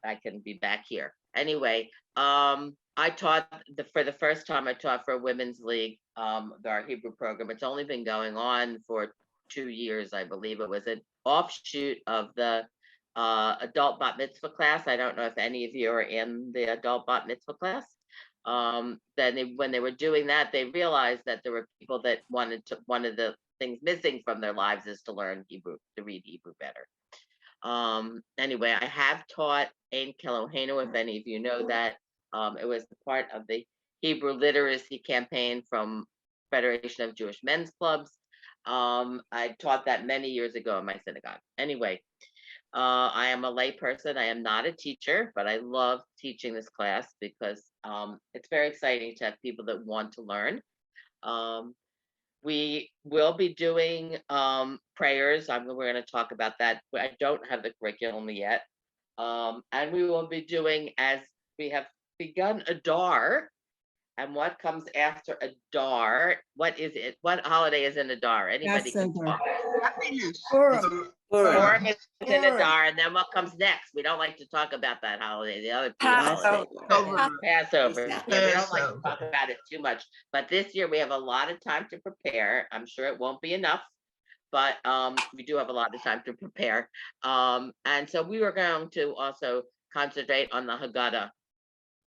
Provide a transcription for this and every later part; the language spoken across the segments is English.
I can be back here. Anyway, I taught for the first time. I taught for a women's league, our Hebrew program. It's only been going on for 2 years, I believe. It was an offshoot of the adult bat mitzvah class. I don't know if any of you are in the adult bat mitzvah class. Then when they were doing that, they realized that there were people that wanted to. One of the things missing from their lives is to learn Hebrew, to read Hebrew better. Anyway, I have taught Ein Kelohenu, if any of you know that. It was part of the Hebrew literacy campaign from Federation of Jewish Men's Clubs. I taught that many years ago in my synagogue. Anyway, I am a lay person. I am not a teacher, but I love teaching this class because it's very exciting to have people that want to learn. We will be doing prayers. We're going to talk about that. I don't have the curriculum yet. And we will be doing, as we have begun, Adar. And what comes after Adar? What is it? What holiday is in Adar? Anybody can talk. Purim is in Adar, and then what comes next? We don't like to talk about that holiday. The other two holidays. Passover. Yeah, we don't like to talk about it too much. But this year we have a lot of time to prepare. I'm sure it won't be enough, but we do have a lot of time to prepare. And so we were going to also concentrate on the Haggadah,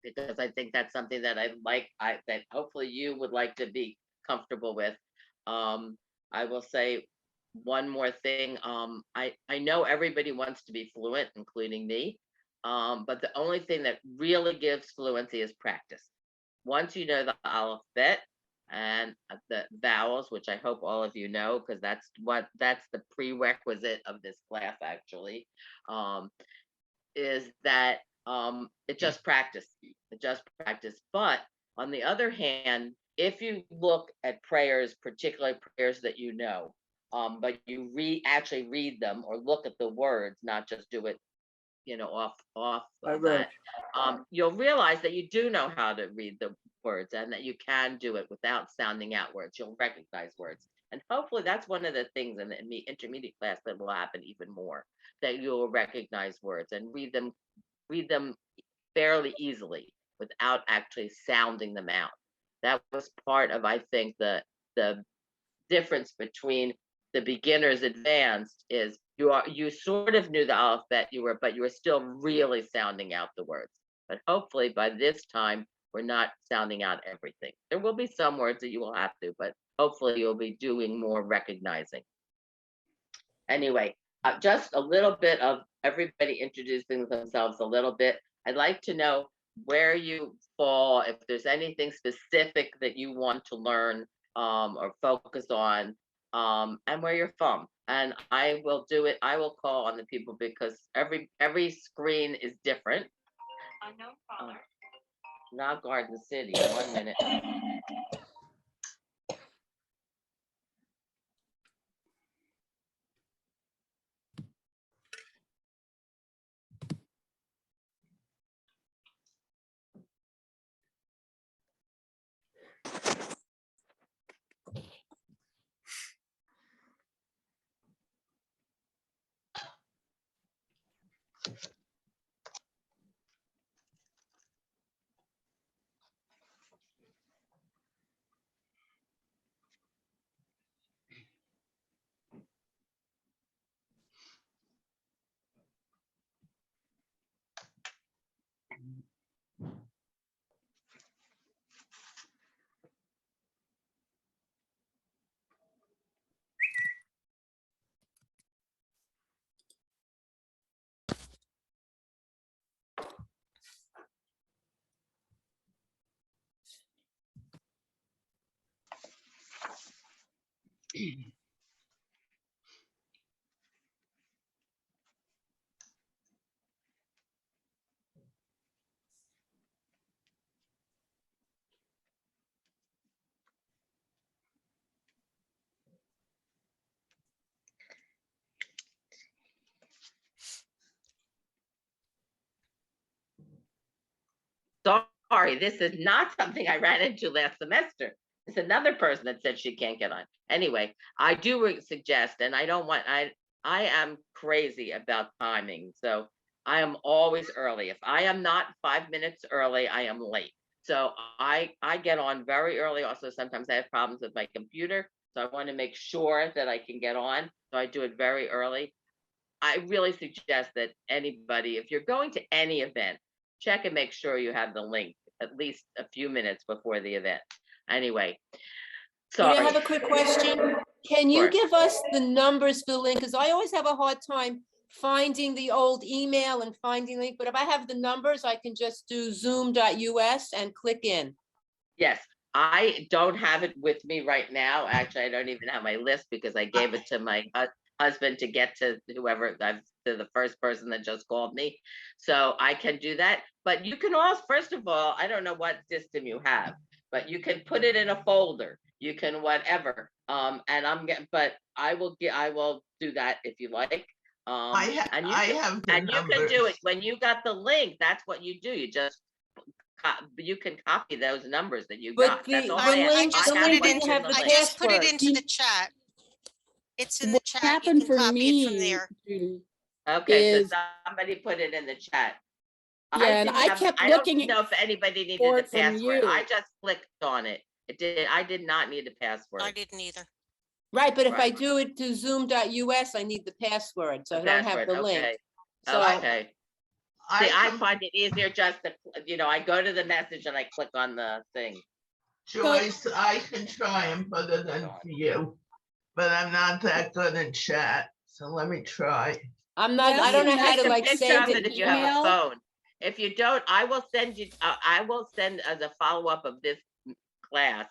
because I think that's something that that hopefully you would like to be comfortable with. I will say one more thing. I know everybody wants to be fluent, including me. But the only thing that really gives fluency is practice. Once you know the alphabet and the vowels, which I hope all of you know, because that's the prerequisite of this class actually, is that it's just practice. But on the other hand, if you look at prayers, particularly prayers that you know, but you actually read them or look at the words, not just do it, off of that, you'll realize that you do know how to read the words and that you can do it without sounding out words. You'll recognize words. And hopefully that's one of the things in the intermediate class that will happen even more, that you'll recognize words and read them fairly easily without actually sounding them out. That was part of, I think, the difference between the beginner's advanced is you sort of knew the alphabet, but you were still really sounding out the words. But hopefully by this time we're not sounding out everything. There will be some words that you will have to, but hopefully you'll be doing more recognizing. Anyway, just a little bit of everybody introducing themselves a little bit. I'd like to know where you fall, if there's anything specific that you want to learn or focus on, and where you're from. And I will do it. I will call on the people because every screen is different. Unknown caller. Now Garden City. 1 minute. Sorry, this is not something I ran into last semester. It's another person that said she can't get on. Anyway, I do suggest, and I am crazy about timing. So I am always early. If I am not 5 minutes early, I am late. So I get on very early. Also, sometimes I have problems with my computer. So I want to make sure that I can get on. So I do it very early. I really suggest that anybody, if you're going to any event, check and make sure you have the link at least a few minutes before the event. Anyway, Judi, I sorry. have a quick question. Can you give us the numbers for the link? Because I always have a hard time finding the old email and finding the link, but if I have the numbers, I can just do zoom.us and click in. Yes, I don't have it with me right now. Actually, I don't even have my list because I gave it to my husband to get to whoever, to the first person that just called me. So I can do that. But you can also, first of all, I don't know what system you have, but you can put it in a folder. You can whatever. And but I will do that if you like. I have the and numbers. You can do it when you got the link. That's what you do. You just you can copy those numbers that you got. That's all I just put it into the chat. It's in the chat. Happened you can for copy me, it from there. Judy, okay, so somebody put it in the chat. Yeah, and I kept looking. I don't know if anybody needed the password. I just clicked on it. I did not need a password. I didn't either. Right, but if I do it to zoom.us, I need the password, so I don't have the link. So, okay. See, I find it easier just to, I go to the message and I click on the thing. Joyce, I can try and put it in for you, but I'm not that good in chat. So let me try. I don't know how to save it if you have a phone. If you don't, I will send you, I will send as a follow-up of this class,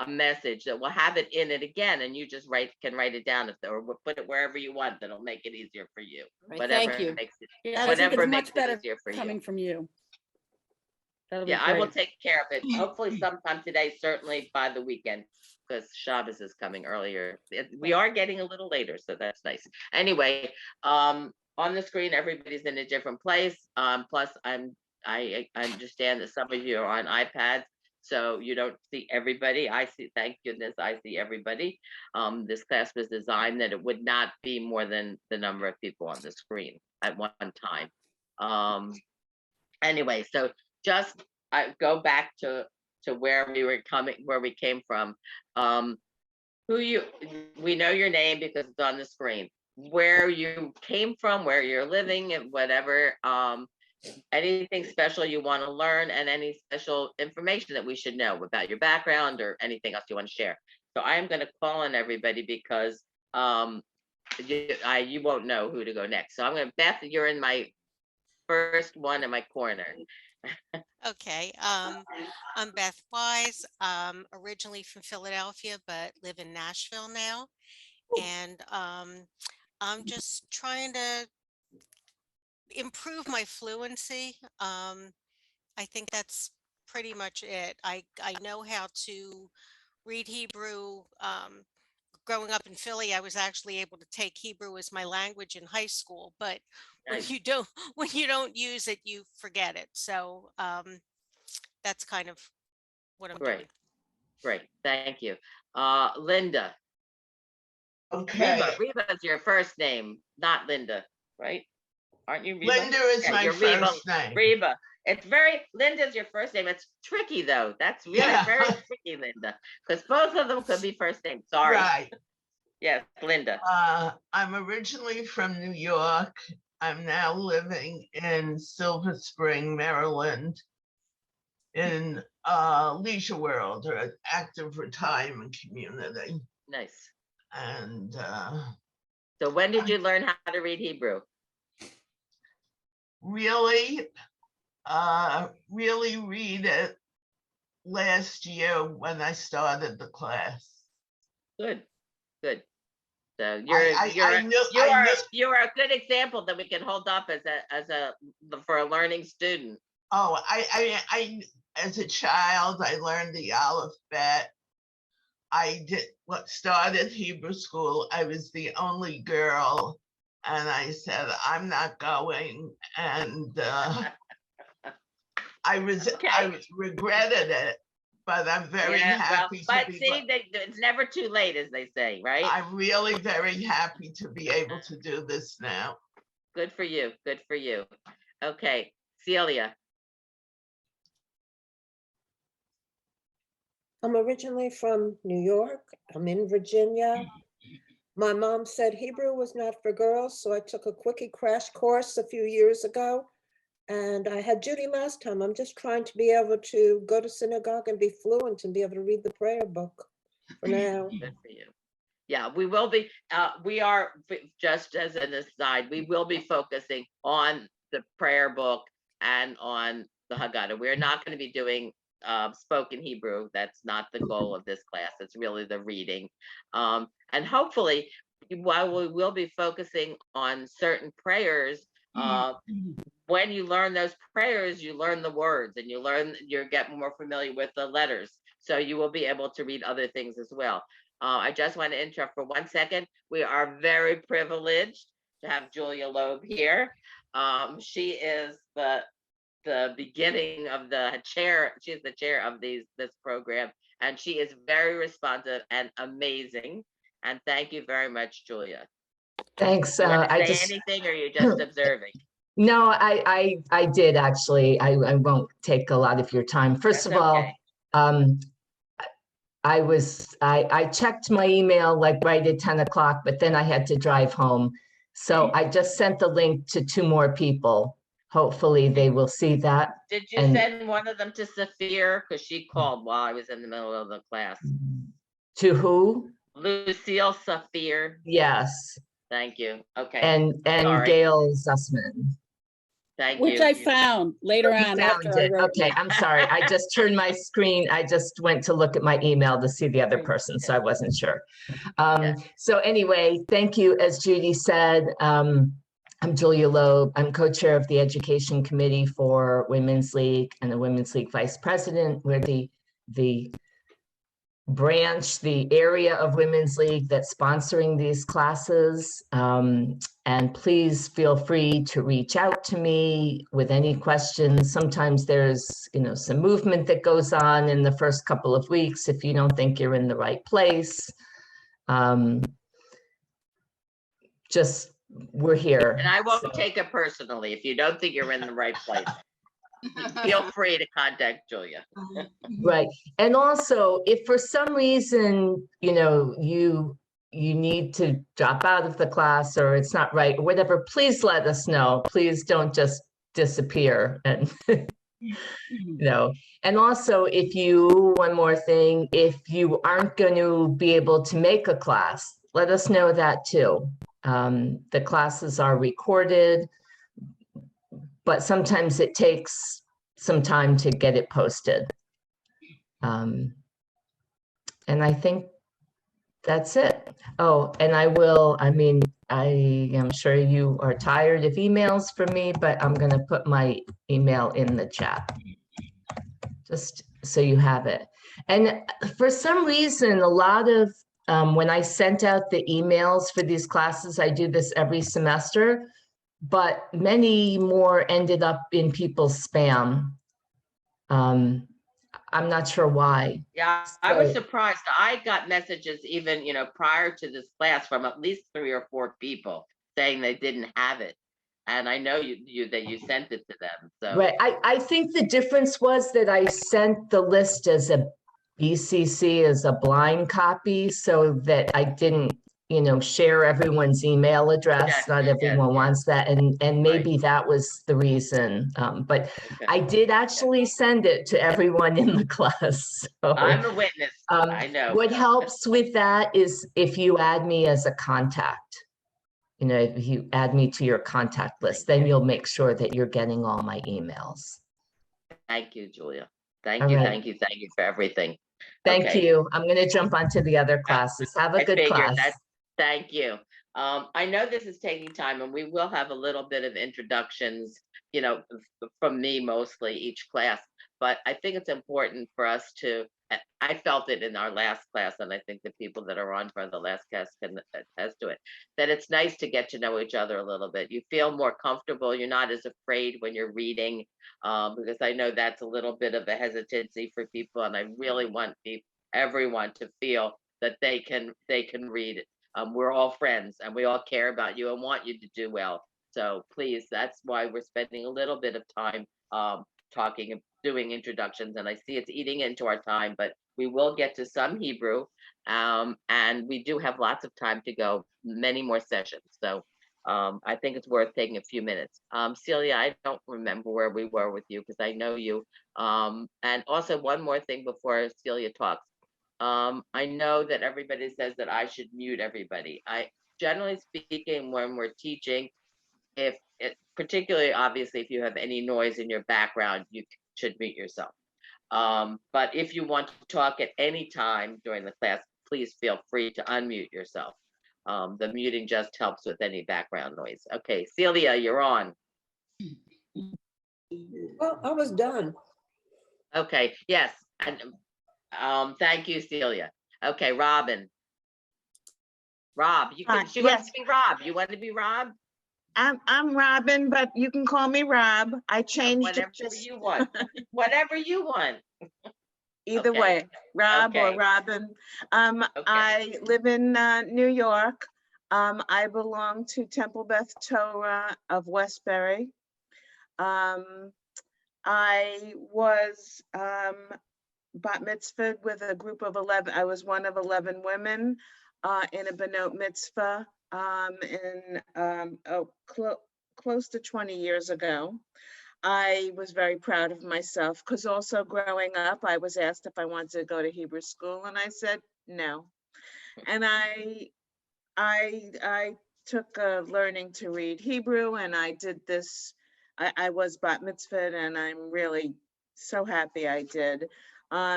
a message that will have it in it again, and you just can write it down or put it wherever you want. That'll make it easier for you. Right, thank you. Makes it, yeah, whatever it's makes much better it easier for coming you. from you. Yeah, I will take care of it. Hopefully sometime today, certainly by the weekend, because Shabbos is coming earlier. We are getting a little later, so that's nice. Anyway, on the screen, everybody's in a different place. Plus, I understand that some of you are on iPads, so you don't see everybody. I see, thank goodness, I see everybody. This class was designed that it would not be more than the number of people on the screen at one time. Anyway, so just I go back to where we came from. We know your name because it's on the screen. Where you came from, where you're living, and whatever. Anything special you want to learn, and any special information that we should know about your background or anything else you want to share. So I am going to call on everybody because you won't know who to go next. So I'm going to, Beth, you're in my first one in my corner. Okay, I'm Beth Wise, originally from Philadelphia, but live in Nashville now. And I'm just trying to improve my fluency. I think that's pretty much it. I know how to read Hebrew. Growing up in Philly, I was actually able to take Hebrew as my language in high school, but Nice. when you don't use it, you forget it. So that's kind of what I'm doing. Great, thank you. Linda. Okay. Reba is your first name, not Linda, right? Aren't you Reba? Linda is my first name. Reba. Linda's your first name. It's tricky though. That's really very tricky, Linda, because both of them could be first names. Sorry. Right. Yes, Linda. I'm originally from New York. I'm now living in Silver Spring, Maryland, in Leisure World, or an active retirement community. Nice. And so when did you learn how to read Hebrew? Really read it last year when I started the class. Good. So you're a good example that we can hold up for a learning student. Oh, I as a child I learned the alphabet. I started Hebrew school. I was the only girl, and I said, I'm not going. And I regretted it, but I'm very happy. But see, it's never too late, as they say, right? I'm really very happy to be able to do this now. Good for you. Good for you. Okay, Celia. I'm originally from New York. I'm in Virginia. My mom said Hebrew was not for girls, so I took a quickie crash course a few years ago. And I had Judy last time. I'm just trying to be able to go to synagogue and be fluent and be able to read the prayer book for now. Good for you. Yeah, we will be, we are, just as an aside, we will be focusing on the prayer book and on the Haggadah. We're not going to be doing spoken Hebrew. That's not the goal of this class. It's really the reading. And hopefully, while we will be focusing on certain prayers, when you learn those prayers, you learn the words and you get more familiar with the letters. So you will be able to read other things as well. I just want to interrupt for 1 second. We are very privileged to have Julia Loeb here. She is the beginning of the chair. She's the chair of this program, and she is very responsive and amazing. And thank you very much, Julia. Thanks. You want to say anything, or are you just observing? No, I did actually. I won't take a lot of your time. First That's of all, okay. I checked my email like right at 10 o'clock, but then I had to drive home. So I just sent the link to 2 more people. Hopefully they will see that. Did you send one of them to Saphir? Because she called while I was in the middle of the class. To who? Lucille Saphir. Yes. Thank you. Okay. And Sorry. Gail Sussman. Thank Which you. I found later on after I wrote. Okay, I'm sorry. I just turned my screen. I just went to look at my email to see the other person, so I wasn't sure. So anyway, thank you. As Judy said, I'm Julia Loeb. I'm co-chair of the Education Committee for Women's League and the Women's League Vice President. We're the branch, the area of Women's League that's sponsoring these classes. And please feel free to reach out to me with any questions. Sometimes there's, some movement that goes on in the first couple of weeks if you don't think you're in the right place. Just, we're here. And I won't take it personally if you don't think you're in the right place. Feel free to contact Julia. Right. And also, if for some reason, you need to drop out of the class or it's not right, or whatever, please let us know. Please don't just disappear. And, and also one more thing, if you aren't going to be able to make a class, let us know that too. The classes are recorded, but sometimes it takes some time to get it posted. And I think that's it. Oh, and I am sure you are tired of emails from me, but I'm going to put my email in the chat just so you have it. And for some reason, a lot of, when I sent out the emails for these classes, I do this every semester, but many more ended up in people's spam. I'm not sure why. Yeah, I was surprised. I got messages even, prior to this class from at least 3 or 4 people saying they didn't have it. And I know that you sent it to them. So right. I think the difference was that I sent the list as a BCC, as a blind copy, so that I didn't, share everyone's email address. Not everyone wants that. And maybe that was the reason. But I did actually send it to everyone in the class. So, I'm a witness. I know. What helps with that is if you add me as a contact. If you add me to your contact list, then you'll make sure that you're getting all my emails. Thank you, Julia. Thank you for everything. Thank you. I'm going to jump onto the other classes. Have a good class. Thank you. I know this is taking time, and we will have a little bit of introductions, from me mostly each class. But I think it's important for us to, I felt it in our last class, and I think the people that are on for the last class can attest to it, that it's nice to get to know each other a little bit. You feel more comfortable. You're not as afraid when you're reading, because I know that's a little bit of a hesitancy for people, and I really want everyone to feel that they can read it. We're all friends, and we all care about you and want you to do well. So please, that's why we're spending a little bit of time talking and doing introductions. And I see it's eating into our time, but we will get to some Hebrew. And we do have lots of time to go, many more sessions. So I think it's worth taking a few minutes. Celia, I don't remember where we were with you because I know you. And also one more thing before Celia talks. I know that everybody says that I should mute everybody. Generally speaking, when we're teaching, if it, particularly obviously if you have any noise in your background, you should mute yourself. But if you want to talk at any time during the class, please feel free to unmute yourself. The muting just helps with any background noise. Okay, Celia, you're on. Well, I was done. Okay, yes, and thank you, Celia. Okay, Robin. Rob, you can. She wants to be Rob. You want to be Rob? I'm Robin, but you can call me Rob. I changed whatever it just you want. Whatever you want. either Okay. way, Rob or Okay. Robin. Okay. I live in New York. I belong to Temple Beth Torah of Westbury. I was bat mitzvahed with a group of 11. I was one of 11 women in a Benot mitzvah close to 20 years ago. I was very proud of myself because also growing up, I was asked if I wanted to go to Hebrew school, and I said no. And I took learning to read Hebrew, and I did this. I was bat mitzvahed, and I'm really so happy I did.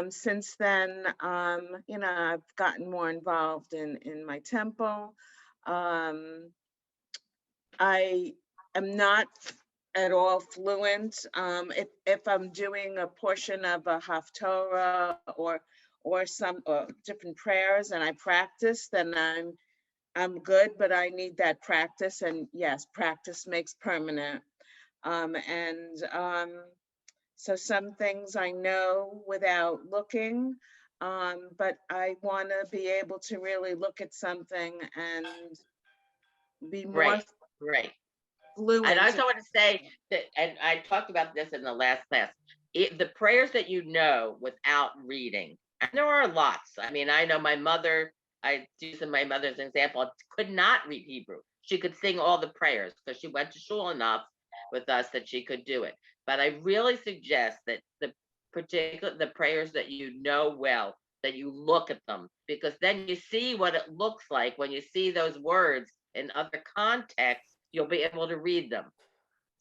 Since then, you know, I've gotten more involved in my temple. I am not at all fluent. If I'm doing a portion of a Haftorah or some different prayers and I practice, then I'm good, but I need that practice. And yes, practice makes permanent. So some things I know without looking, but I want to be able to really look at something and be more Great. fluent. And I also want to say that, and I talked about this in the last class, the prayers that you know without reading, and there are lots. I mean, I know my mother, I use my mother's example, could not read Hebrew. She could sing all the prayers because she went to shul enough with us that she could do it. But I really suggest that the prayers that you know well, that you look at them, because then you see what it looks like when you see those words in other contexts, you'll be able to read them.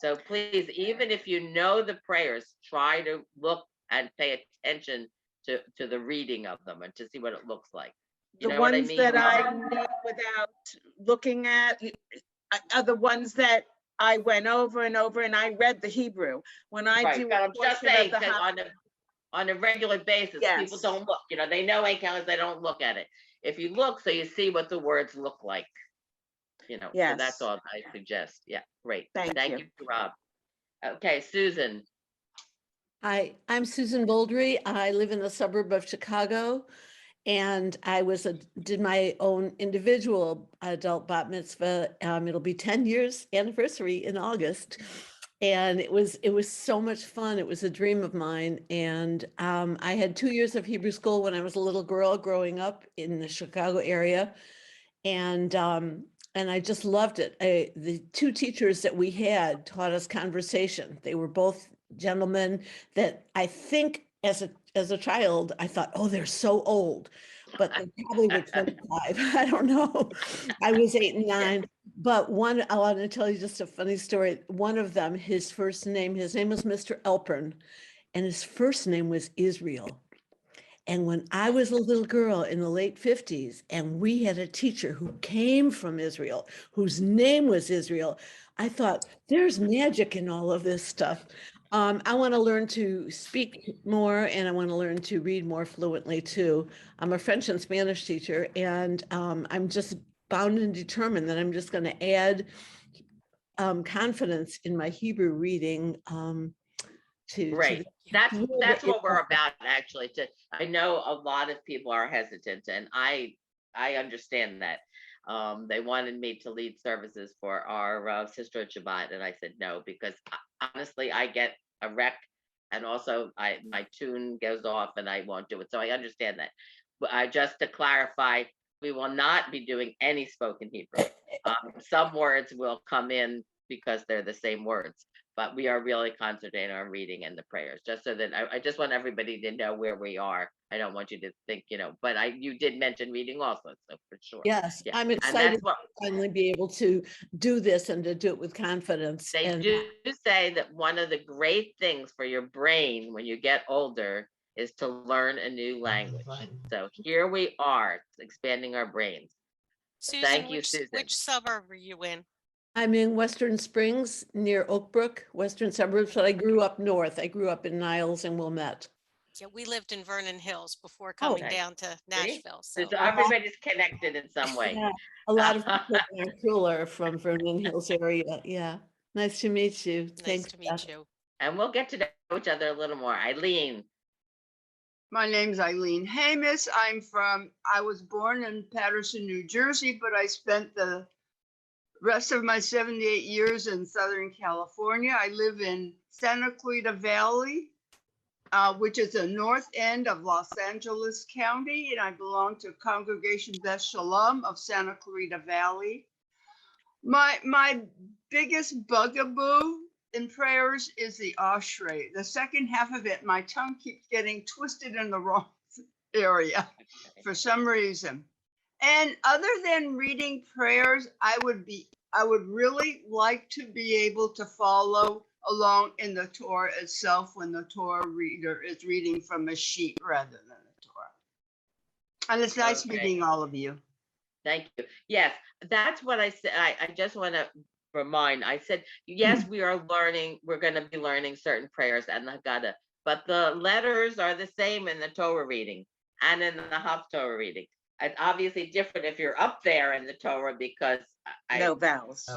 So please, even if you know the prayers, try to look and pay attention to the reading of them and to see what it looks like. You The know what I ones mean, that I Robin? know without looking at are the ones that I went over and over, and I read the Hebrew. When I Right, do but a I'm just portion saying, of the 'cause on a regular basis, people Yes. don't look, you know, they know English, they don't look at it. If you look, so you see what the words look like, you know, so that's Yes. all I suggest. Yeah, great. Thank you. Rob. Okay, Susan. Hi, I'm Susan Boldry. I live in the suburb of Chicago, and I did my own individual adult bat mitzvah. It'll be 10 years anniversary in August, and it was so much fun. It was a dream of mine, and I had 2 years of Hebrew school when I was a little girl growing up in the Chicago area, and I just loved it. The two teachers that we had taught us conversation. They were both gentlemen that I think as a child, I thought, oh, they're so old, but they probably were 25. I don't know. I was 8 and 9, but I want to tell you just a funny story. One of them, his name was Mr. Elpern, and his first name was Israel. And when I was a little girl in the late 50s, and we had a teacher who came from Israel, whose name was Israel, I thought, there's magic in all of this stuff. I want to learn to speak more, and I want to learn to read more fluently too. I'm a French and Spanish teacher, and I'm just bound and determined that I'm just going to add confidence in my Hebrew reading. Right. That's what we're about, actually. I know a lot of people are hesitant, and I understand that. They wanted me to lead services for our Sister Shabbat, and I said no, because honestly, I get a wreck, and also my tune goes off, and I won't do it. So I understand that. But just to clarify, we will not be doing any spoken Hebrew. Some words will come in because they're the same words, but we are really concentrating on reading and the prayers, just so that I just want everybody to know where we are. I don't want you to think, but you did mention reading also, so for sure. Yes, Yeah. I'm And excited that's what to finally be able to do this and to do it with confidence. they And do say, that one of the great things for your brain when you get older is to learn a new language. So here we are expanding our brains. Susan, Thank you, Susan. which suburb are you in? I'm in Western Springs near Oak Brook, western suburbs, but I grew up north. I grew up in Niles and Wilmette. Yeah, we lived in Vernon Hills before Oh, coming okay. down to Nashville. So So everybody's connected in some way. Yeah, a lot of people in our cooler from Vernon Hills area. Yeah, nice to meet you. nice Thanks, to meet Beth. you. And we'll get to know each other a little more. Eileen. My name's Eileen Hamus. I was born in Paterson, New Jersey, but I spent the rest of my 78 years in Southern California. I live in Santa Clarita Valley, which is the north end of Los Angeles County, and I belong to Congregation Beth Shalom of Santa Clarita Valley. My biggest bugaboo in prayers is the Ashrei. The second half of it, my tongue keeps getting twisted in the wrong area for some reason. And other than reading prayers, I would really like to be able to follow along in the Torah itself when the Torah reader is reading from a sheet rather than the Torah. And it's nice meeting all of you. Thank you. Yes, that's what I said. I just want to remind, I said, yes, we are learning, we're going to be learning certain prayers and the Haggadah, but the letters are the same in the Torah reading and in the Haftorah reading. It's obviously different if you're up there in the Torah because No vowels.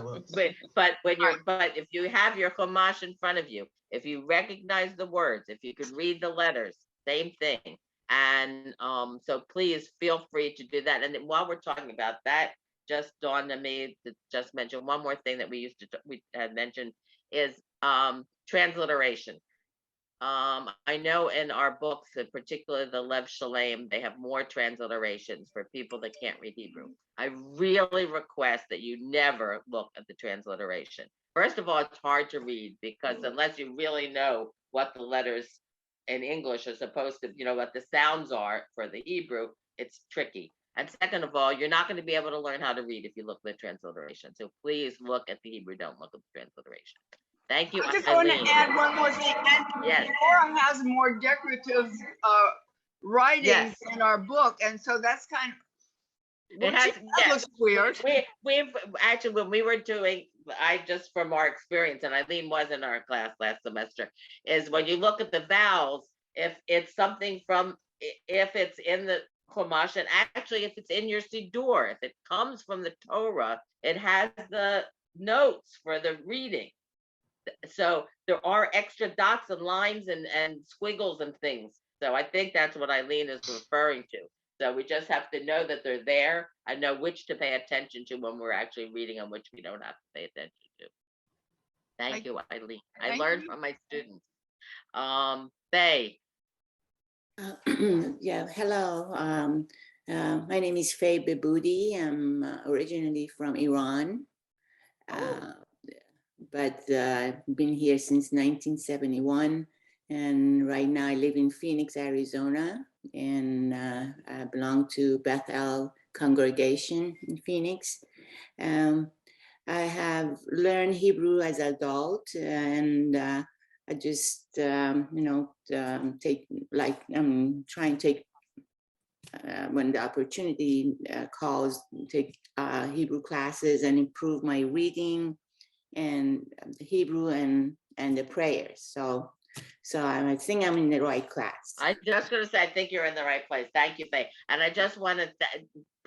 but if you have your Chumash in front of you, if you recognize the words, if you could read the letters, same thing. And so please feel free to do that. And then while we're talking about that, just dawned on me to just mention one more thing that we had mentioned is transliteration. I know in our books, in particular the Lev Shalem, they have more transliterations for people that can't read Hebrew. I really request that you never look at the transliteration. First of all, it's hard to read because unless you really know what the letters in English are supposed to, what the sounds are for the Hebrew, it's tricky. And second of all, you're not going to be able to learn how to read if you look at the transliteration. So please look at the Hebrew, don't look at the transliteration. Thank you, I just Eileen. want to add one more thing. Yes. Torah has more decorative writings Yes. in our book, and so that's kind of. It has, yes. Looks weird. We've actually, when we were doing, just from our experience, and Eileen was in our class last semester, is when you look at the vowels, if it's something if it's in the Chumash, and actually if it's in your Siddur, if it comes from the Torah, it has the notes for the reading. So there are extra dots and lines and squiggles and things. So I think that's what Eileen is referring to. So we just have to know that they're there and know which to pay attention to when we're actually reading and which we don't have to pay attention to. Thank you, Eileen. I learned from my students. Faye. Yeah, hello. My name is Faye Beboudi. I'm originally from Iran, but I've been here since 1971. And right now I live in Phoenix, Arizona, and I belong to Bethel congregation in Phoenix. I have learned Hebrew as an adult, and I just, trying to take, when the opportunity calls, take Hebrew classes and improve my reading and Hebrew and the prayers. So I think I'm in the right class. I'm just going to say, I think you're in the right place. Thank you, Faye. And I just want to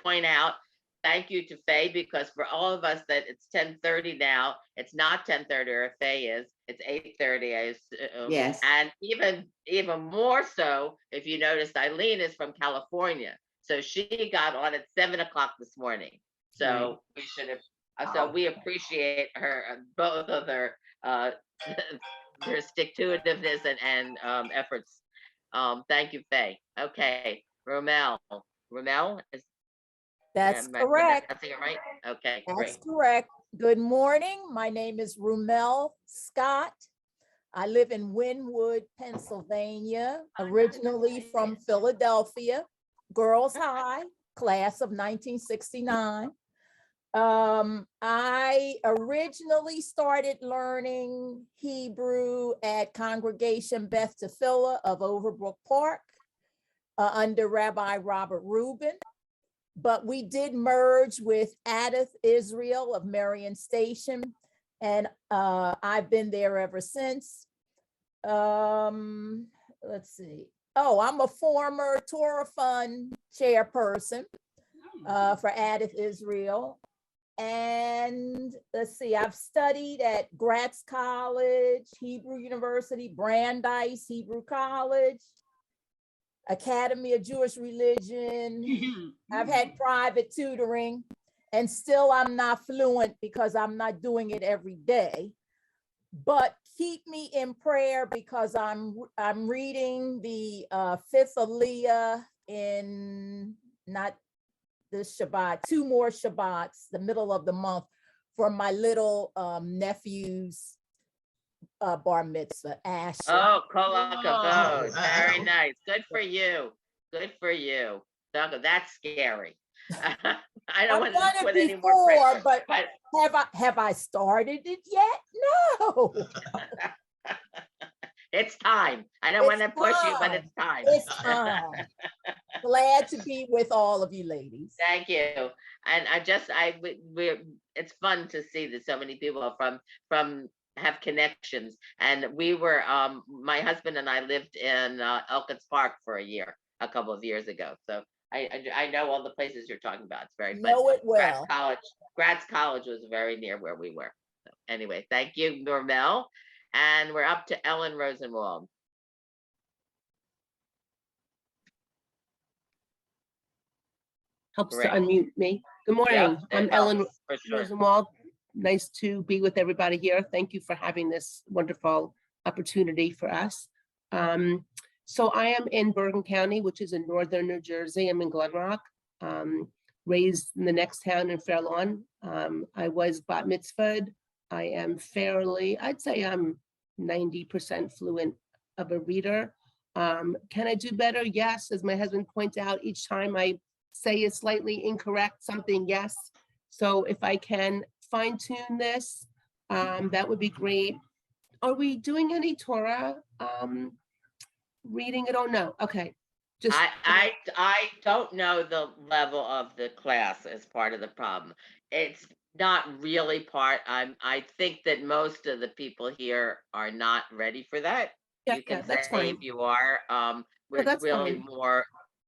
point out, thank you to Faye, because for all of us that it's 10:30 now, it's not 10:30 or Faye is, it's 8:30, I assume. Yes. And even more so, if you noticed, Eileen is from California. So she got on at 7 o'clock this morning. So we should have, so we appreciate her, both of their, their stick-to-itiveness and efforts. Thank you, Faye. Okay, Romel. Romel, That's am I correct. pronouncing it right? Okay, That's great. correct. Good morning. My name is Rumel Scott. I live in Wynwood, Pennsylvania, originally from Philadelphia, Girls High, class of 1969. I originally started learning Hebrew at Congregation Beth Tefillah of Overbrook Park under Rabbi Robert Rubin. But we did merge with Adith Israel of Marion Station, and I've been there ever since. Let's see. Oh, I'm a former Torah Fund chairperson for Adith Israel. And let's see, I've studied at Gratz College, Hebrew University, Brandeis Hebrew College, Academy of Jewish Religion. I've had private tutoring, and still I'm not fluent because I'm not doing it every day. But keep me in prayer because I'm reading the fifth Aliyah in not this Shabbat, 2 more Shabbats, the middle of the month, for my little nephew's bar mitzvah, Asher. Oh, kol hakavod. Very nice. Good for you. Good for you. That's scary. I don't want to put any more pressure. But have I started it yet? No. It's time. I don't want to push you, but it's time. It's time. Glad to be with all of you ladies. Thank you. And it's fun to see that so many people from have connections. And we were, my husband and I lived in Elkins Park for a couple of years ago. So I know all the places you're talking about. It's very fun. Know it well. Gratz College was very near where we were. So anyway, thank you, Normel. And we're up to Ellen Rosenwald. Helps to unmute me. Good morning. I'm Ellen Rosenwald. Nice to be with everybody here. Thank you for having this wonderful opportunity for us. So I am in Bergen County, which is in northern New Jersey. I'm in Glen Rock, raised in the next town in Fair Lawn. I was bat mitzvahed. I am I'd say I'm 90% fluent of a reader. Can I do better? Yes, as my husband points out, each time I say is slightly incorrect something, yes. So if I can fine tune this, that would be great. Are we doing any Torah reading? I don't know. Okay. Just I don't know the level of the class as part of the problem. It's not really part. I think that most of the people here are not ready for that. Yeah, you can that's say fine. if you are. We're that's really fine.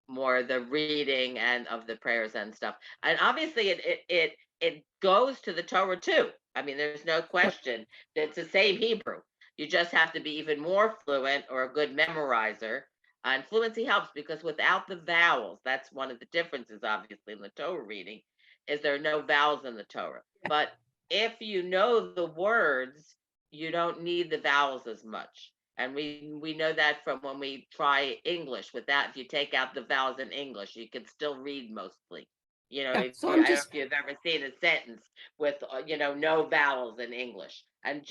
more the reading and of the prayers and stuff. And obviously it goes to the Torah too. I mean, there's no question. It's the same Hebrew. You just have to be even more fluent or a good memorizer. And fluency helps because without the vowels, that's one of the differences, obviously, in the Torah reading, is there are no vowels in the Torah. But if you know the words, you don't need the vowels as much. And we know that from when we try English. Without, if you take out the vowels in English, you can still read mostly. You know, I don't know if you've ever seen a sentence with, no vowels in English. And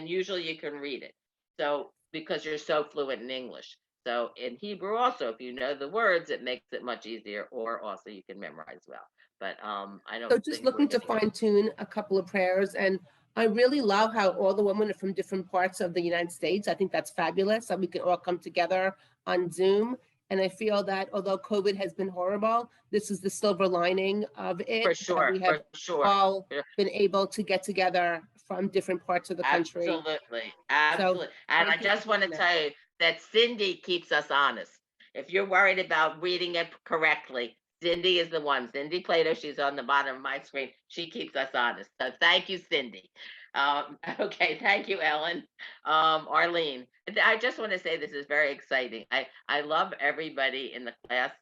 usually you can read it. So, because you're so fluent in English. So in Hebrew also, if you know the words, it makes it much easier, or also you can memorize well. But I don't. So just looking to fine tune a couple of prayers, and I really love how all the women are from different parts of the United States. I think that's fabulous that we can all come together on Zoom. And I feel that although COVID has been horrible, this is the silver lining of it. For sure, we have all been able to get together from different parts of the country. Absolutely. So, and I just want to tell you that Cindy keeps us honest. If you're worried about reading it correctly, Cindy is the one. Cindy Plato, she's on the bottom of my screen. She keeps us honest. So thank you, Cindy. Okay, thank you, Ellen. Arlene, I just want to say this is very exciting. I love everybody in the class.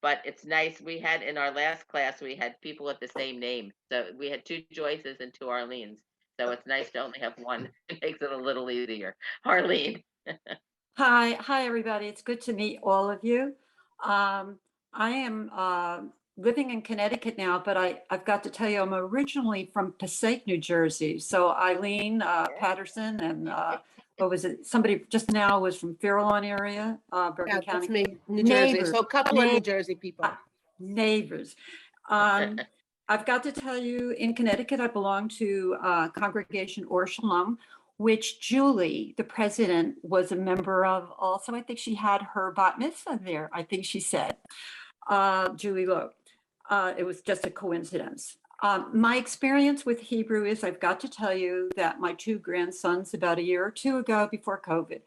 but it's nice. We had in our last class, we had people with the same name. So we had 2 Joyces and 2 Arlenes. So it's nice to only have one. It makes it a little easier. Arlene. Hi, everybody. It's good to meet all of you. I am living in Connecticut now, but I've got to tell you, I'm originally from Passaic, New Jersey. So Eileen Patterson and what was it? Somebody just now was from Fair Lawn area, Bergen Yeah, County. that's me, New Jersey. Neighbors. So a couple of New Jersey people. Neighbors. I've got to tell you, in Connecticut, I belong to Congregation Or Shalom, which Julie, the president, was a member of also. I think she had her bat mitzvah there, I think she said. Julie Lowe. It was just a coincidence. My experience with Hebrew is, I've got to tell you that my 2 grandsons about a year or 2 ago before COVID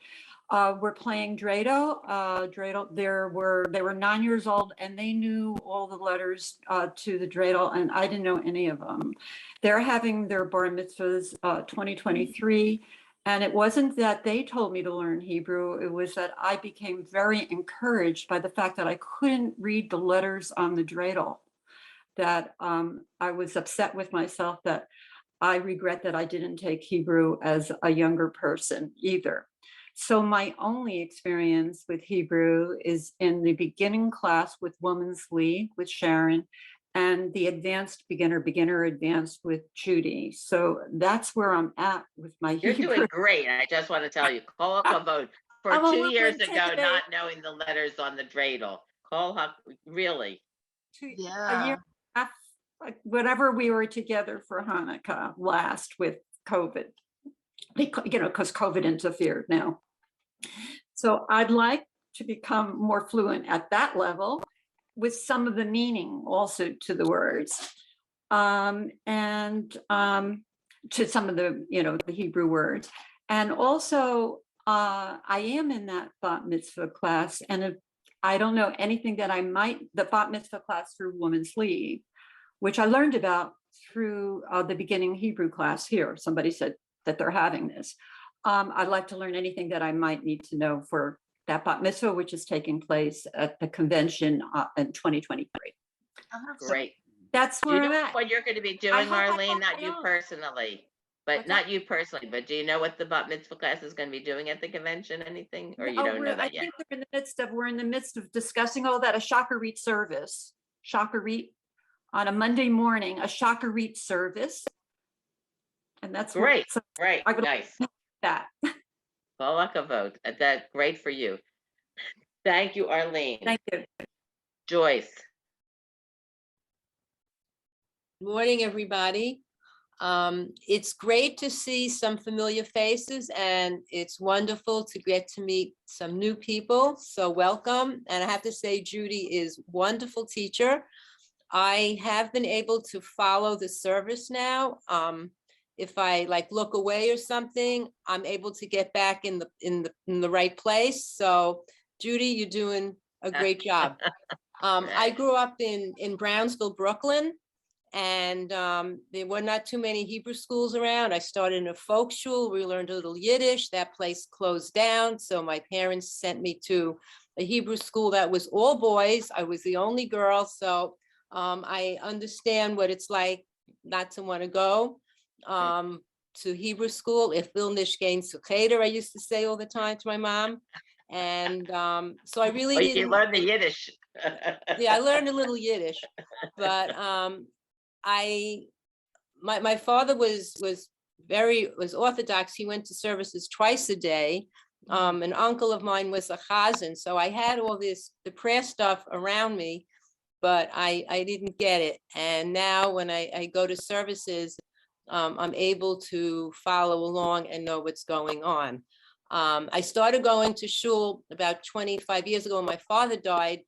were playing dreidel. They were 9 years old and they knew all the letters to the dreidel, and I didn't know any of them. They're having their bar mitzvahs 2023. And it wasn't that they told me to learn Hebrew. It was that I became very encouraged by the fact that I couldn't read the letters on the dreidel. That I was upset with myself, that I regret that I didn't take Hebrew as a younger person either. So my only experience with Hebrew is in the beginning class with Women's League with Sharon, and the advanced beginner advanced with Judi. So that's where I'm at with my You're Hebrew. doing great. I just want to tell you, Cole vote for I'm a 2 little years ago, intimidated. not knowing the letters on the dreidel. Cole, really? A year, like whatever we were together for Hanukkah last with COVID, because COVID interfered now. So I'd like to become more fluent at that level with some of the meaning also to the words, and to some of the, the Hebrew words. And also I am in that bat mitzvah class, and if I don't know anything that the bat mitzvah class through Women's League, which I learned about through the beginning Hebrew class here. Somebody said that they're having this. I'd like to learn anything that I might need to know for that bat mitzvah, which is taking place at the convention in 2023. Great. That's Do you where I'm know at. what you're going to be doing, Arlene? Not you personally, but not you personally, but do you know what the bat mitzvah class is going to be doing at the convention? Anything, or you don't know that yet? I think we're in the midst of discussing all that. A shacharit service, shacharit on a Monday morning, a shacharit service, and that's great. What, so right, nice. That. Vote. That great for you. Thank you, Arlene. Thank you, Joyce. Good morning, everybody. It's great to see some familiar faces, and it's wonderful to get to meet some new people. So welcome. And I have to say, Judi is a wonderful teacher. I have been able to follow the service now. If I look away or something, I'm able to get back in the right place. So Judi, you're doing a great job. I grew up in Brownsville, Brooklyn, and there were not too many Hebrew schools around. I started in a folk shul. We learned a little Yiddish. That place closed down. So my parents sent me to a Hebrew school that was all boys. I was the only girl. So I understand what it's like not to want to go to Hebrew school. If will nicht gehen zu cheder, I used to say all the time to my mom. And so I really didn't. You learned the Yiddish. Yeah, I learned a little Yiddish, but my father was Orthodox. He went to services twice a day. An uncle of mine was a chazan, so I had all the prayer stuff around me, but I didn't get it. And now when I go to services, I'm able to follow along and know what's going on. I started going to shul about 25 years ago when my father died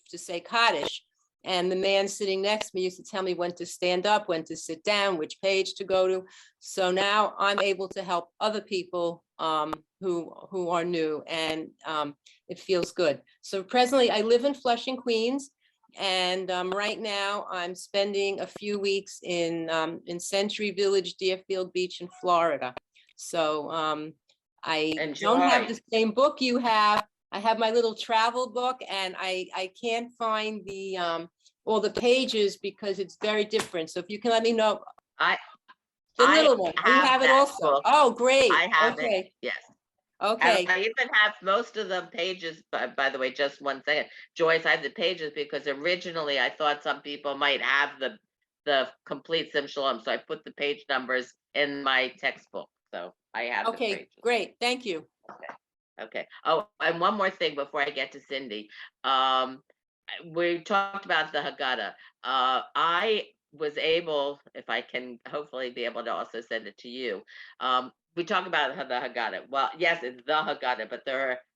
to say Kaddish. And the man sitting next to me used to tell me when to stand up, when to sit down, which page to go to. So now I'm able to help other people who are new, and it feels good. So presently I live in Flushing, Queens. And right now I'm spending a few weeks in Century Village, Deerfield Beach in Florida. So I don't have the same book you have, I have my little travel book and I can't find the, all the pages because it's very different. So if you can let me know. The little one, you have it that also. book. Oh, great. I have Okay. it, yes. Okay. And I even have most of the pages, by the way, just one second. Joyce, I have the pages because originally I thought some people might have the complete Sim Shalom. So I put the page numbers in my textbook. So I have the Okay, pages. great. Thank you. Okay. Oh, and one more thing before I get to Cindy. We talked about the Haggadah. I was able, if I can hopefully be able to also send it to you. We talk about the Haggadah. Well, yes, it's the Haggadah, but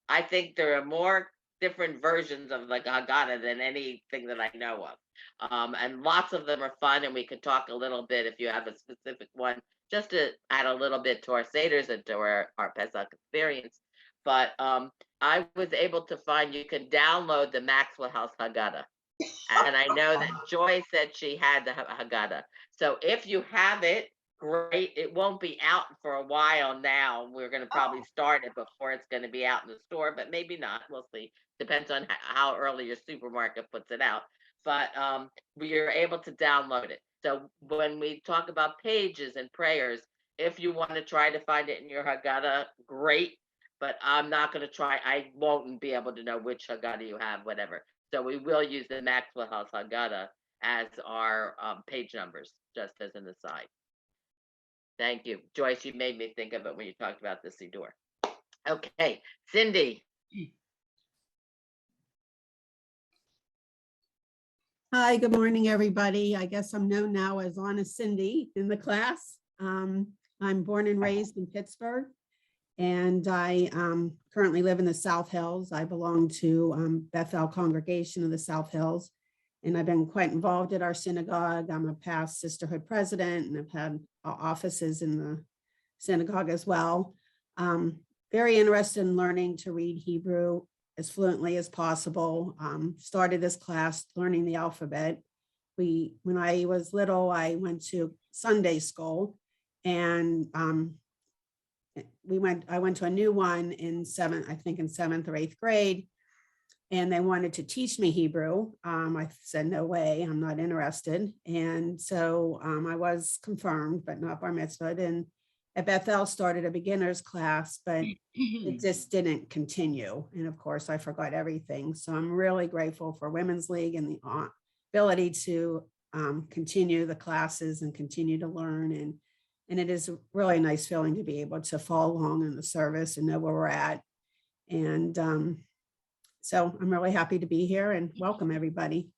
I think there are more different versions of the Haggadah than anything that I know of. And lots of them are fun, and we could talk a little bit if you have a specific one, just to add a little bit to our Seders and to our Pesach experience. But I was able to find you can download the Maxwell House Haggadah. And I know that Joy said she had the Haggadah. So if you have it, great. It won't be out for a while now. We're going to probably start it before it's going to be out in the store, but maybe not. We'll see. Depends on how early your supermarket puts it out. But we are able to download it. So when we talk about pages and prayers, if you want to try to find it in your Haggadah, great. But I'm not going to try. I won't be able to know which Haggadah you have, whatever. So we will use the Maxwell House Haggadah as our page numbers, just as an aside. Thank you. Joyce, you made me think of it when you talked about the Siddur. Okay, Cindy. Hi, good morning, everybody. I guess I'm known now as Honest Cindy in the class. I'm born and raised in Pittsburgh. And I currently live in the South Hills. I belong to Bethel Congregation of the South Hills, and I've been quite involved at our synagogue. I'm a past sisterhood president, and I've had offices in the synagogue as well. Very interested in learning to read Hebrew as fluently as possible. Started this class learning the alphabet. When I was little, I went to Sunday school, and I went to a new one in seventh or eighth grade, and they wanted to teach me Hebrew. I said, no way, I'm not interested. And so I was confirmed, but not bar mitzvahed. And at Bethel started a beginner's class, but it just didn't continue. And of course, I forgot everything. So I'm really grateful for Women's League and the ability to continue the classes and continue to learn. And it is a really nice feeling to be able to follow along in the service and know where we're at. And so I'm really happy to be here and welcome everybody.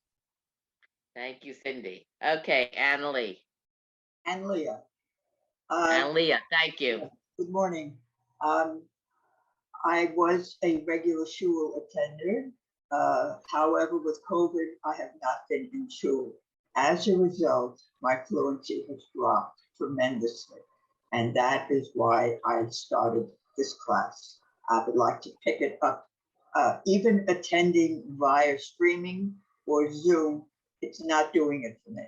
Thank you, Cindy. Okay, Annalee. Leah. Leah, thank you. Good morning. I was a regular shul attender. However, with COVID, I have not been in shul. As a result, my fluency has dropped tremendously. And that is why I started this class. I would like to pick it up. Even attending via streaming or Zoom, it's not doing it for me.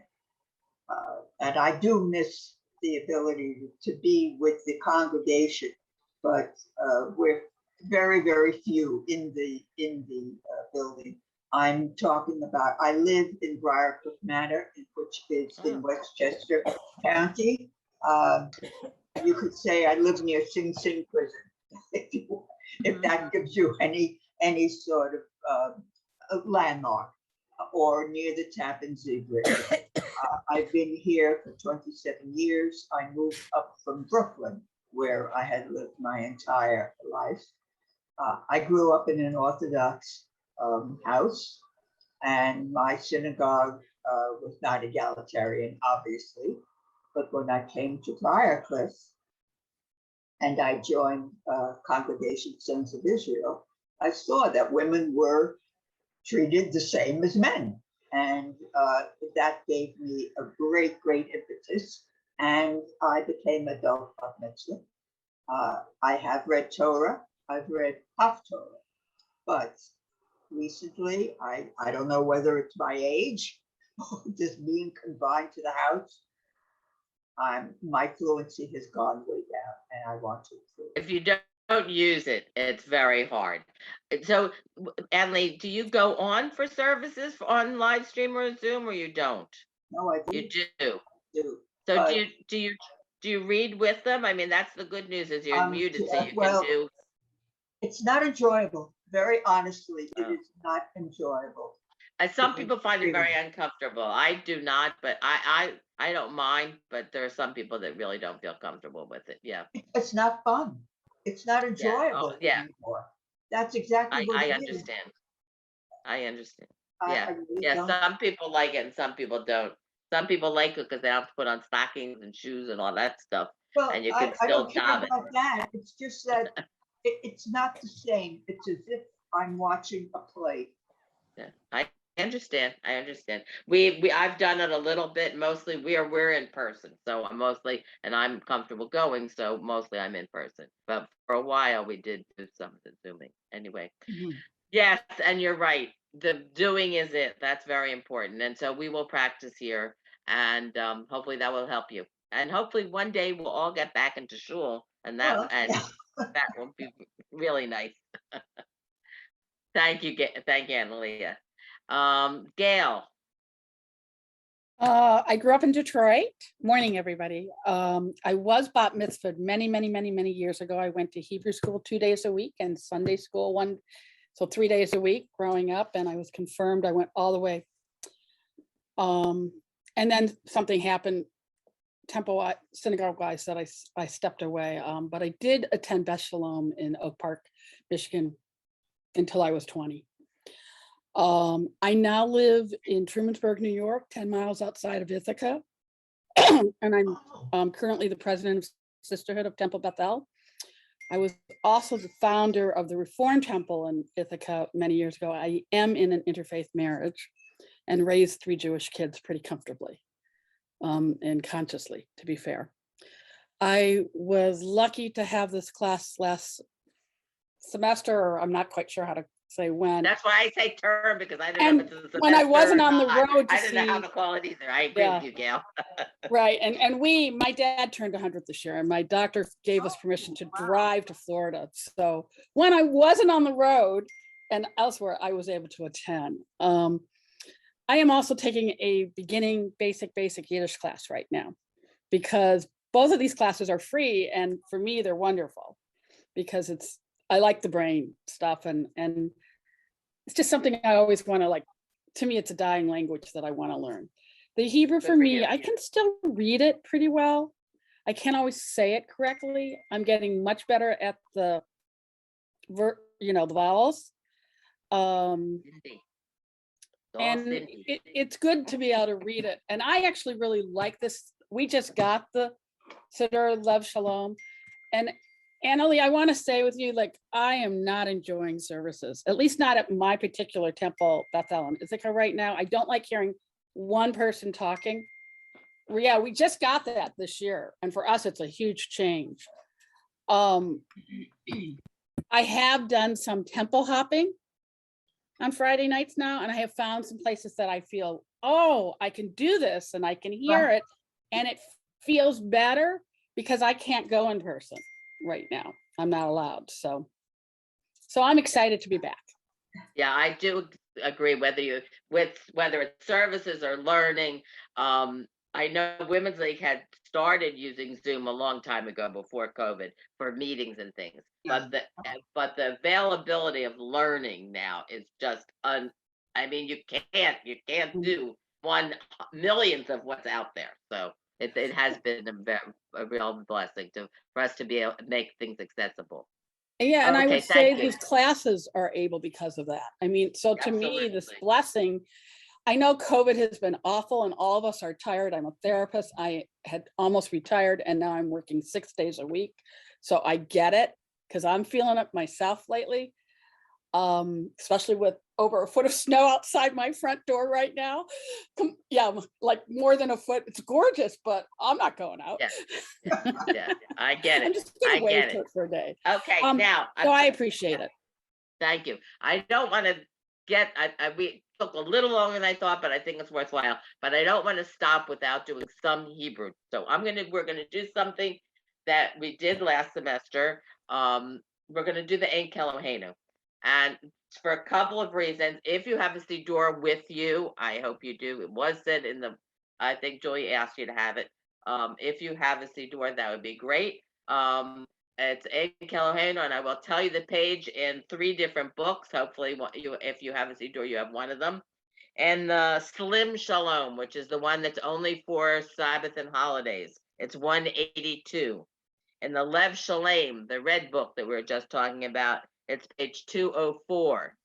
And I do miss the ability to be with the congregation, but we're very, very few in the building. I'm talking about, I live in Briarcliff Manor, which is in Westchester County. You could say I live near Sing Sing prison, if that gives you any sort of landmark, or near the Tappan Zee Bridge. I've been here for 27 years. I moved up from Brooklyn, where I had lived my entire life. I grew up in an Orthodox house, and my synagogue was not egalitarian, obviously. But when I came to Briarcliff and I joined Congregation Sons of Israel, I saw that women were treated the same as men. And that gave me a great, great impetus. And I became adult bar mitzvah. I have read Torah. I've read Haftorah. But recently, I don't know whether it's my age or just being confined to the house, my fluency has gone way down, and I want to improve. If you don't use it, it's very hard. So, Annalie, do you go on for services on live stream or Zoom, or you don't? No, I You do. do. do. So But, do you read with them? I mean, that's the good news is you're muted, so you well, can do. it's not enjoyable. Very honestly, it is not enjoyable. Some people find it very uncomfortable. I do not, but I don't mind. But there are some people that really don't feel comfortable with it. Yeah, It's not fun. It's not enjoyable yeah. anymore. That's exactly what I it is. understand. I understand. I Yeah, really yeah. don't. Some people like it, and some people don't. Some people like it because they have to put on stockings and shoes and all that stuff, Well, and you can I still don't care job it. about that. It's just that it's not the same. It's as if I'm watching a play. Yeah, I understand. I understand. I've done it a little bit. Mostly we're in person, so I'm mostly, and I'm comfortable going, so mostly I'm in person. But for a while we did do some of the Zooming. Anyway, yes, and you're right. The doing is it. That's very important, and so we will practice here, and hopefully that will help you. And hopefully one day we'll all get back into school, and that that will be really nice. Thank you, thank you, Analia. Gail. I grew up in Detroit. Morning, everybody. I was bat mitzvahed many years ago. I went to Hebrew school 2 days a week and Sunday school so 3 days a week growing up, and I was confirmed. I went all the way. And then something happened temple synagogue wise that I stepped away. But I did attend Beth Shalom in Oak Park, Michigan until I was 20. I now live in Trumansburg, New York, 10 miles outside of Ithaca. And I'm currently the president of Sisterhood of Temple Bethel. I was also the founder of the Reform Temple in Ithaca many years ago. I am in an interfaith marriage and raised 3 Jewish kids pretty comfortably and consciously, to be fair. I was lucky to have this class last semester, or I'm not quite sure how to say when. That's why I say term, because I don't know if it's a when I wasn't semester or on the not. road to I don't know how to call it either. I agree with you, Gail. Right, and my dad turned 100 this year, and my doctor gave us permission to drive to Florida. So when I wasn't on the road and elsewhere, I was able to attend. I am also taking a beginning basic Yiddish class right now, because both of these classes are free, and for me they're wonderful because I like the brain stuff, and it's just something I always want to to me, it's a dying language that I want to learn. The Hebrew for me, I can still read it pretty well. I can't always say it correctly. I'm getting much better at the vowels. And it's good to be able to read it. And I actually really like this. We just got the Siddur Lev Shalom. And Annalie, I want to say with you, I am not enjoying services, at least not at my particular temple, Bethel in Ithaca right now. I don't like hearing one person talking. Yeah, we just got that this year. And for us, it's a huge change. I have done some temple hopping on Friday nights now, and I have found some places that I feel, oh, I can do this and I can hear it, and it feels better because I can't go in person right now. I'm not allowed. So I'm excited to be back. Yeah, I do agree, whether it's services or learning. I know Women's League had started using Zoom a long time ago before COVID for meetings and things, but the availability of learning now is just I mean, you can't do 1 millionth of what's out there. So it has been a real blessing for us to be able to make things accessible. Yeah, and I would say these classes are able because of that. I mean, so to me, this blessing, I know COVID has been awful and all of us are tired. I'm a therapist. I had almost retired and now I'm working 6 days a week. So I get it because I'm feeling it myself lately, especially with over a foot of snow outside my front door right now. Yeah, like more than a foot. It's gorgeous, but I'm not going out. Yeah, I get it. I'm just gonna wait for a day. Okay, now. So I appreciate it. Thank you. I don't want to we took a little longer than I thought, but I think it's worthwhile. But I don't want to stop without doing some Hebrew. So we're gonna do something that we did last semester. we're going to do the Ein Kelohenu. And for a couple of reasons, if you have a Siddur with you, I hope you do. It was said in the, I think Julie asked you to have it. If you have a Siddur, that would be great. It's Ein Kelohenu, and I will tell you the page in 3 different books. Hopefully, if you have a Siddur, you have one of them. And the Slim Shalom, which is the one that's only for Sabbath and holidays. It's 182. And the Lev Shalem, the red book that we were just talking about, it's page 204.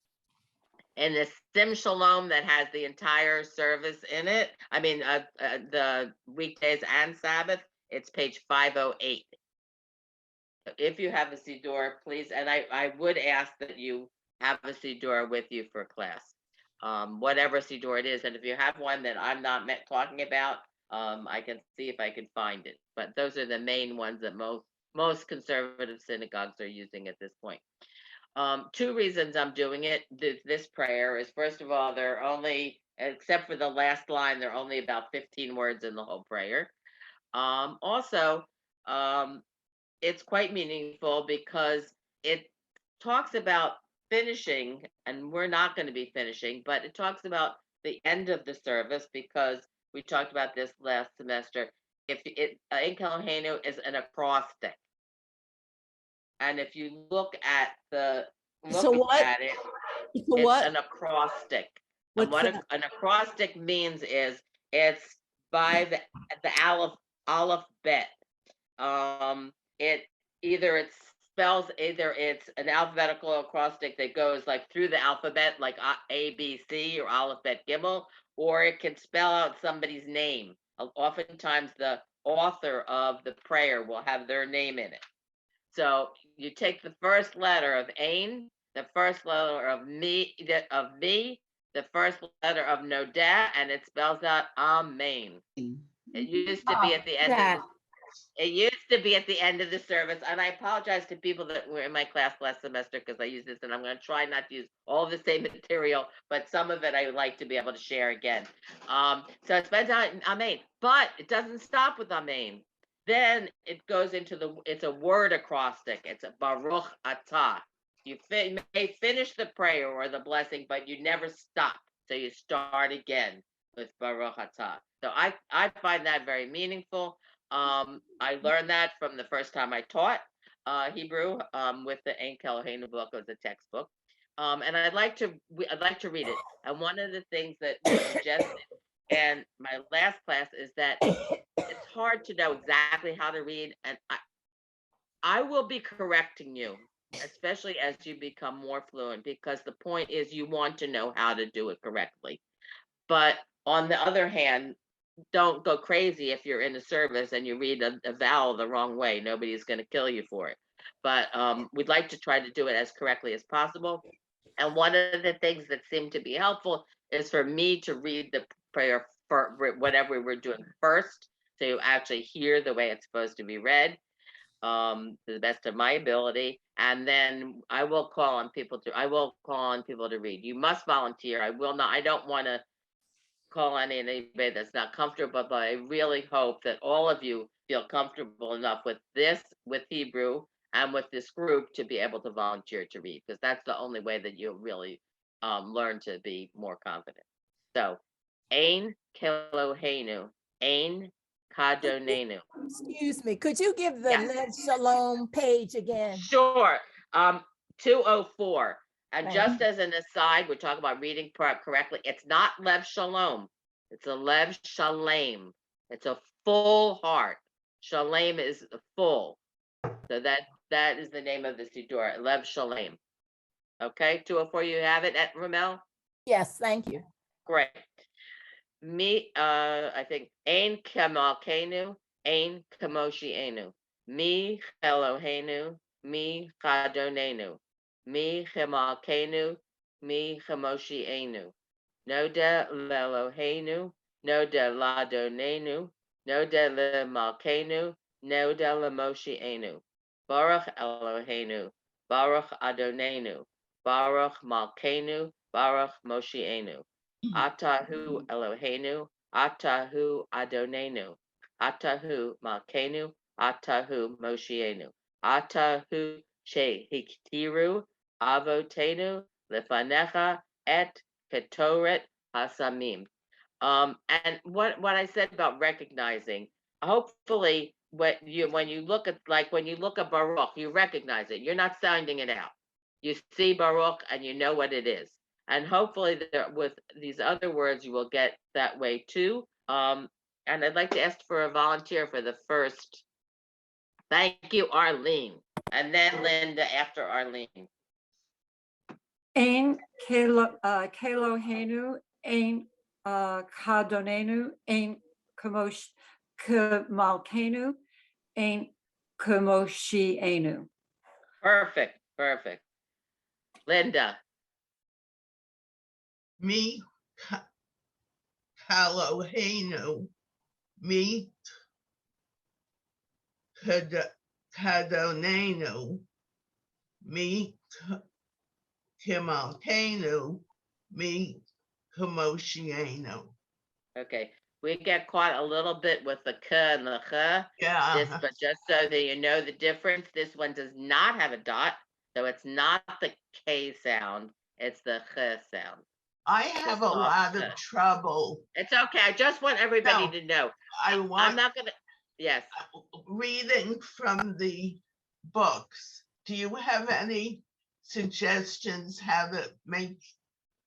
And the Sim Shalom that has the entire service in it, I mean, the weekdays and Sabbath, it's page 508. If you have a Siddur, please, and I would ask that you have a Siddur with you for class, whatever Siddur it is. And if you have one that I'm not talking about, I can see if I can find it. But those are the main ones that most conservative synagogues are using at this point. 2 reasons I'm doing it, this prayer, is first of all, they're only, except for the last line, they're only about 15 words in the whole prayer. Also, it's quite meaningful because it talks about finishing, and we're not going to be finishing, but it talks about the end of the service, because we talked about this last semester. If it, Ein Kelohenu is an acrostic. And if you look at it, it's an acrostic. And what an acrostic means is it's by the aleph bet. It's an alphabetical acrostic that goes like through the alphabet, like A, B, C, or aleph bet gimel, or it can spell out somebody's name. Oftentimes the author of the prayer will have their name in it. So you take the first letter of Ein, the first letter of me, the first letter of Nodeh, and it spells out Amen. It used to be at the end. It used to be at the end of the service, and I apologize to people that were in my class last semester because I used this, and I'm going to try not to use all the same material, but some of it I would like to be able to share again. So it spells out Amen, but it doesn't stop with Amen. Then it goes into it's a word acrostic. It's a Baruch Atah. You may finish the prayer or the blessing, but you never stop. So you start again with Baruch Atah. So I find that very meaningful. I learned that from the first time I taught Hebrew with the Ein Kelohenu book, or the textbook. And I'd like to read it. And one of the things that was suggested in my last class is that it's hard to know exactly how to read, and I will be correcting you, especially as you become more fluent, because the point is you want to know how to do it correctly. But on the other hand, don't go crazy if you're in a service and you read a vowel the wrong way. Nobody's going to kill you for it. But we'd like to try to do it as correctly as possible. And one of the things that seemed to be helpful is for me to read the prayer for whatever we're doing first, so you actually hear the way it's supposed to be read, to the best of my ability. And then I will call on people to read. You must volunteer. I don't want to call on anybody that's not comfortable, but I really hope that all of you feel comfortable enough with Hebrew and with this group to be able to volunteer to read, because that's the only way that you'll really learn to be more confident. So, Ein Kelohenu, Ein Kadonenu. Excuse me, could you give the Lev Shalom page again? Sure. 204. And just as an aside, we're talking about reading correctly. It's not Lev Shalom. It's a Lev Shalem. It's a full heart. Shalem is full. So that is the name of the Siddur, Lev Shalem. Okay, 204, you have it at Ramel? Yes, thank you. Great. I think Ein Kamalkenu, Ein Kamoshienu. Mi Elohenu, Mi Chadonenu. Mi Chemalkenu, Mi Chemoshienu. Noda Lelohenu, Noda Ladonenu, Noda Lemalkenu, Noda Lemoshienu. Baruch Eloheinu, Baruch Adonenu, Baruch Malkenu, Baruch Moshienu. Atahu Eloheinu, Atahu Adonenu, Atahu Malkenu, Atahu Moshienu. Atahu Shehiktiru avotenu lefanecha et ketoret hasamim. And what I said about recognizing, hopefully when you look at Baruch, you recognize it. You're not sounding it out. You see Baruch and you know what it is. And hopefully with these other words, you will get that way too. And I'd like to ask for a volunteer for the first. Thank you, Arlene. And then Linda after Arlene. Ein Kelohenu, ein Kadonenu, ein Kamalkenu, ein Kamoshienu. Perfect. Linda. Me Kalohenu, me Kadonenu, me Kimalkenu, me Kamoshienu. Okay, we get caught a little bit with the k and the ch. Yeah. But just so that you know the difference, this one does not have a dot, so it's not the K sound, it's the ch sound. I have a lot of trouble. It's okay. I just want everybody to know. I'm not gonna. Yes. Reading from the books. Do you have any suggestions how to make?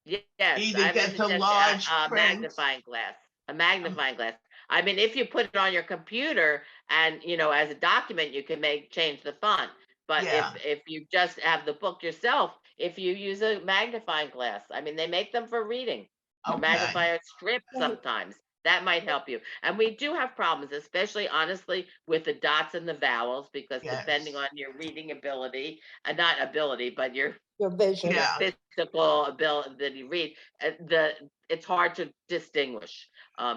Yes. Either get the large print. magnifying glass. A magnifying glass. I mean, if you put it on your computer and as a document, you can change the font. But if you just have the book yourself, if you use a magnifying glass, I mean, they make them for reading. Okay. Magnify a strip sometimes. That might help you. And we do have problems, especially honestly, with the dots and the vowels, because depending on your reading ability, not ability, but your vision, physical ability that you read, it's hard to distinguish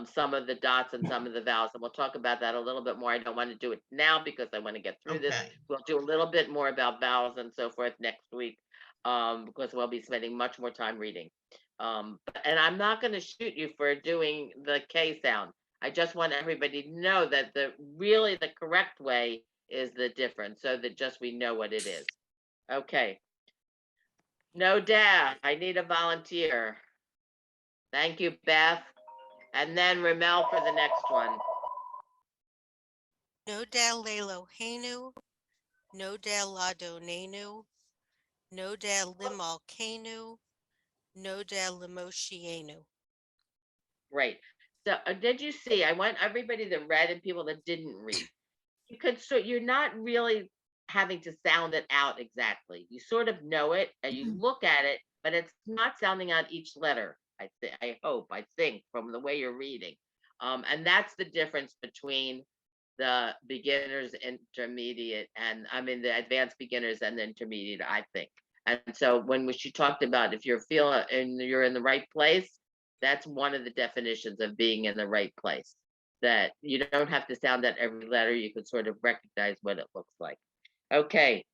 some of the dots and some of the vowels. And we'll talk about that a little bit more. I don't want to do it now because I want to get through this. We'll do a little bit more about vowels and so forth next week because we'll be spending much more time reading. And I'm not going to shoot you for doing the K sound. I just want everybody to know that the correct way is the difference, so that just we know what it is. Okay. No doubt. I need a volunteer. Thank you, Beth. And then Ramel for the next one. Nodal Lelohenu, Nodal Ladonenu, Nodal Limalkenu, Nodal Limoshienu. Great. So did you see, I want everybody that read and people that didn't read. You're not really having to sound it out exactly. You sort of know it and you look at it, but it's not sounding out each letter. I think from the way you're reading. And that's the difference between the beginners, intermediate, and the advanced beginners and the intermediate, I think. And so when she talked about if you're feeling and you're in the right place, that's one of the definitions of being in the right place. That you don't have to sound out every letter. You can sort of recognize what it looks like. Okay.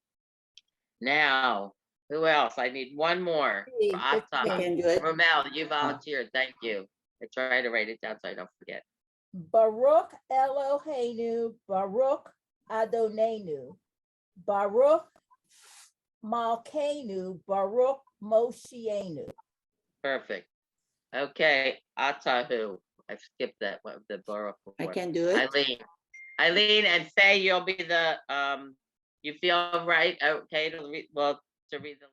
Now, who else? I need one more. Ramel, you volunteered. Thank you. I try to write it down so I don't forget. Baruch Eloheinu, Baruch Adonenu, Baruch Malkeinu, Baruch Moshienu. Perfect. Okay, Atahu. I skipped that one, the Baruch before. I can do it. Eileen and Faye, you'll be the, you feel right? Okay, to read the